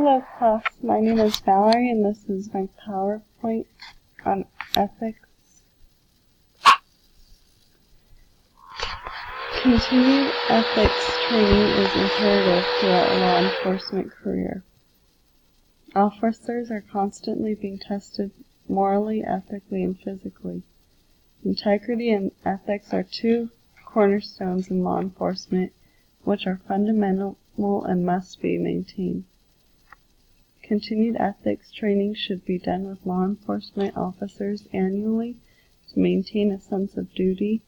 Hello class, my name is Valerie and this is my PowerPoint on ethics. Continued ethics training is imperative throughout a law enforcement career. Officers are constantly being tested morally, ethically, and physically. Integrity and ethics are two cornerstones in law enforcement which are fundamental and must be maintained. Continued ethics training should be done with law enforcement officers annually to maintain a sense of duty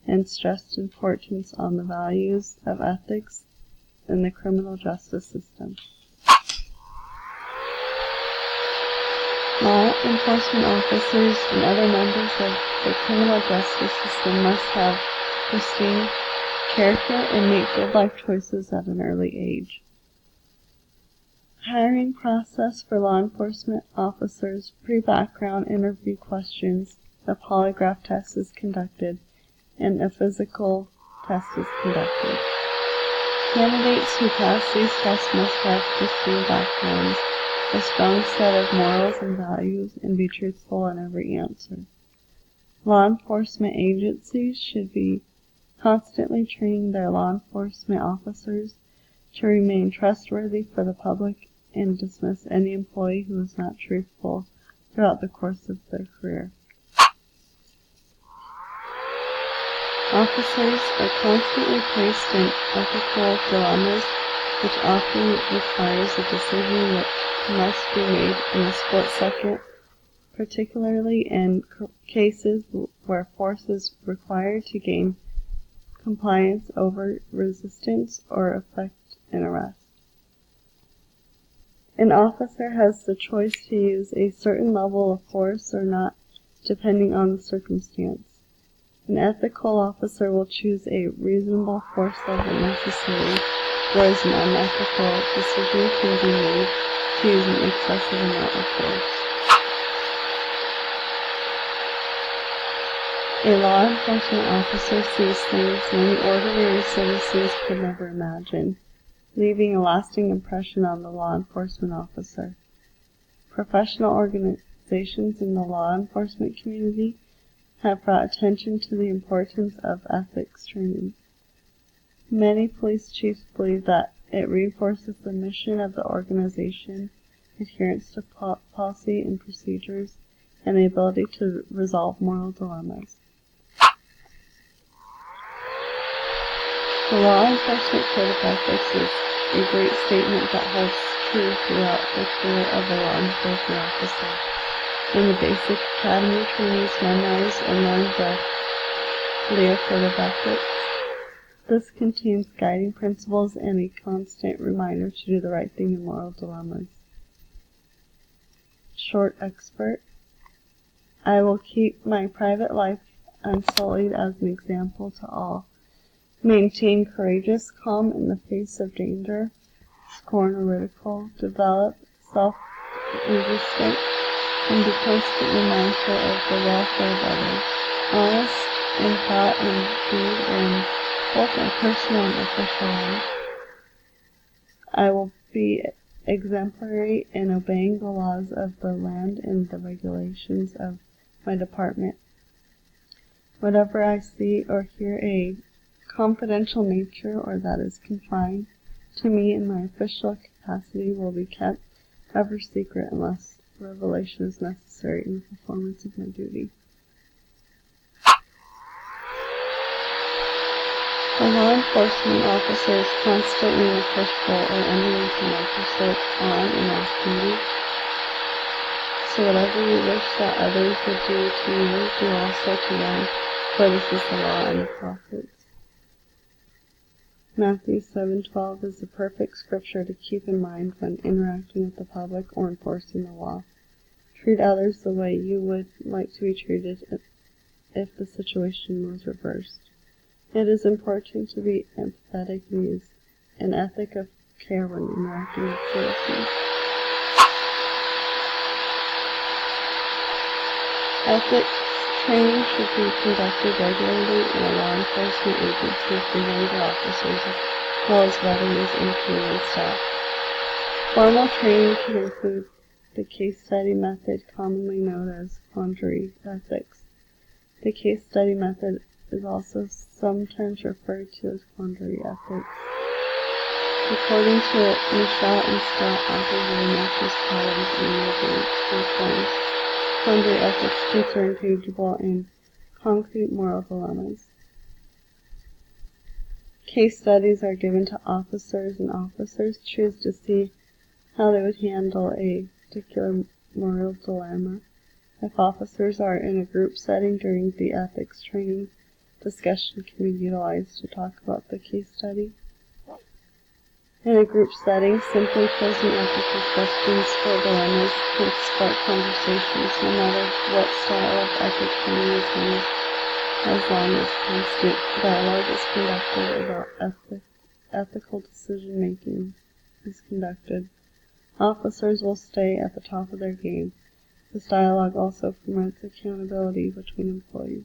and stressed importance on the values of ethics in the criminal justice system. Law enforcement officers and other members of the criminal justice system must have pristine character and make good life choices at an early age. Hiring process for law enforcement officers: pre-background interview questions, a polygraph test is conducted, and a physical test is conducted. Candidates who pass these tests must have pristine backgrounds, a strong set of morals and values, and be truthful in every answer. Law enforcement agencies should be constantly training their law enforcement officers to remain trustworthy for the public and dismiss any employee who is not truthful throughout the course of their career. Officers are constantly placed in ethical dilemmas, which often requires a decision that must be made in a split second, particularly in cases where force is required to gain compliance over resistance or effect an arrest. An officer has the choice to use a certain level of force or not, depending on the circumstance. An ethical officer will choose a reasonable force level necessary, whereas an unethical decision can be made to use an excessive amount of force. A law enforcement officer sees things many ordinary citizens could never imagine, leaving a lasting impression on the law enforcement officer. Professional organizations in the law enforcement community have brought attention to the importance of ethics training. Many police chiefs believe that it reinforces the mission of the organization, adherence to policy and procedures, and the ability to resolve moral dilemmas. The Law Enforcement Code of Ethics is a great statement that holds true throughout the career of a law enforcement officer. In the basic academy, trainees memorize and learn the Leo Code of Ethics. This contains guiding principles and a constant reminder to do the right thing in moral dilemmas. Short expert: I will keep my private life unsullied as an example to all. Maintain courageous calm in the face of danger, scorn or ridicule. Develop self-resistance and be constantly mindful of the welfare of others. Honest in thought and deed in both my personal and official life. I will be exemplary in obeying the laws of the land and the regulations of my department. Whatever I see or hear a confidential nature or that is confined to me in my official capacity will be kept ever secret unless revelation is necessary in the performance of my duty. A law enforcement officer is constantly in the fishbowl or underneath a microscope on and off duty. So whatever you wish that others would do to you, do also to them, for this is the law and the prophets. Matthew 7:12 is the perfect scripture to keep in mind when interacting with the public or enforcing the law. Treat others the way you would like to be treated if the situation was reversed. It is important to be empathetic and use an ethic of care when interacting with citizens. Ethics training should be conducted regularly in a law enforcement agency for younger officers as well as veterans and Canadian staff. Formal training can include the case study method, commonly known as quandary ethics. The case study method is also sometimes referred to as quandary ethics. According to Michelle and Scott, authors of the Matthews Problems and Reforms, quandary ethics students are engageable in concrete moral dilemmas. Case studies are given to officers, and officers choose to see how they would handle a particular moral dilemma. If officers are in a group setting during the ethics training, discussion can be utilized to talk about the case study. In a group setting, simply posing ethical questions or dilemmas can spark conversations, no matter what style of ethic training is used, as long as constant dialogue is conducted about ethical decision-making is conducted. Officers will stay at the top of their game. This dialogue also promotes accountability between employees.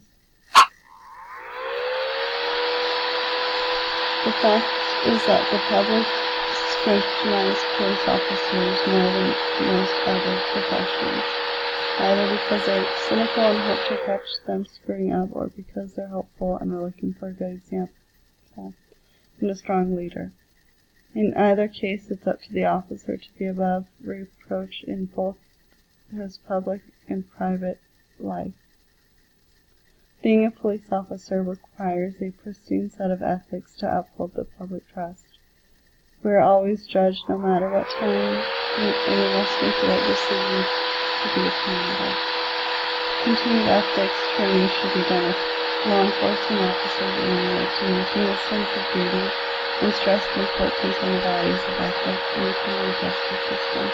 The fact is that the public scrutinize police officers more than most other professions, either because they're cynical and hope to catch them screwing up, or because they're helpful and are looking for a good example and a strong leader. In either case, it's up to the officer to be above reproach in both his public and private life. Being a police officer requires a pristine set of ethics to uphold the public trust. We are always judged no matter what time, and we must make the right decisions to be accountable. Continued ethics training should be done with law enforcement officers annually to maintain a sense of duty and stress the importance and the values of ethics in the criminal justice system.